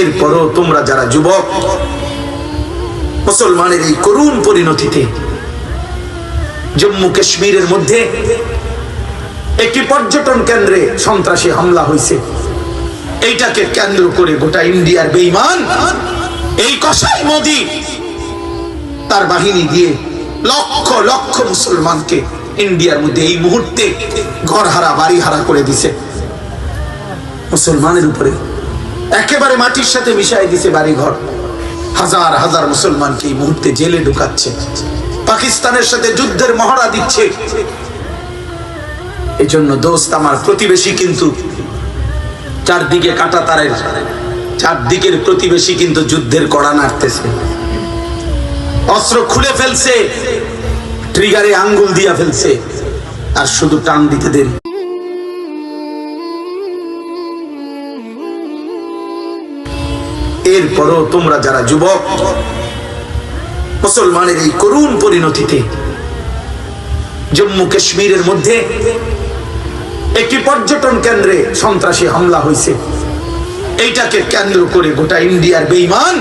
এরপরও তোমরা যারা যুবক, মুসলমানের এই করুণ পরিণতিতে জম্মু কাশ্মীরের মধ্যে একটি পর্যটন কেন্দ্রে সন্ত্রাসী হামলা হয়েছে। এইটাকে কেন্দ্র করে গোটা ইন্ডিয়ার বেঈমান এই কসাই মোদি তার বাহিনী দিয়ে লক্ষ লক্ষ মুসলমানকে ইন্ডিয়ার মধ্যে এই মুহূর্তে ঘর হারা বাড়ি হারা করে দিছে। মুসলমানের উপরে একেবারে মাটির সাথে মিশাই দিছে বাড়ি ঘর। হাজার হাজার মুসলমানকে এই মুহূর্তে জেলে ঢুকাচ্ছে, পাকিস্তানের সাথে যুদ্ধের মহড়া দিচ্ছে। এই জন্য দোস্ত, আমার প্রতিবেশী কিন্তু চারদিকে কাটা তারের, চারদিকের প্রতিবেশী কিন্তু যুদ্ধের কড়া নাড়তেছে, অস্ত্র খুলে ফেলছে, ট্রিগারে আঙ্গুল দিয়া ফেলছে, আর শুধু টান দিতে দেরি। এরপরও তোমরা যারা যুবক, মুসলমানের এই করুণ পরিণতিতে জম্মু কাশ্মীরের মধ্যে একটি পর্যটন কেন্দ্রে সন্ত্রাসী হামলা হয়েছে। এইটাকে কেন্দ্র করে গোটা ইন্ডিয়ার বেঈমান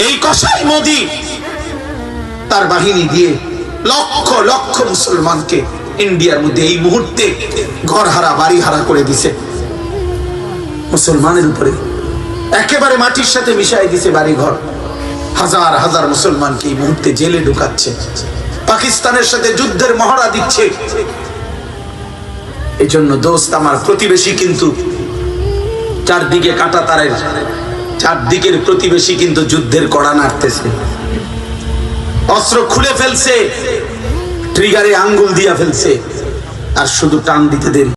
এই কসাই মোদি তার বাহিনী দিয়ে লক্ষ লক্ষ মুসলমানকে ইন্ডিয়ার মধ্যে এই মুহূর্তে ঘর হারা বাড়ি হারা করে দিছে। মুসলমানের উপরে একেবারে মাটির সাথে মিশাই দিছে বাড়ি ঘর। হাজার হাজার মুসলমানকে এই মুহূর্তে জেলে ঢুকাচ্ছে, পাকিস্তানের সাথে যুদ্ধের মহড়া দিচ্ছে। এই জন্য দোস্ত, আমার প্রতিবেশী কিন্তু চারদিকে কাটা তারের, চারদিকের প্রতিবেশী কিন্তু যুদ্ধের কড়া নাড়তেছে, অস্ত্র খুলে ফেলছে, ট্রিগারে আঙ্গুল দিয়া ফেলছে, আর শুধু টান দিতে দেরি।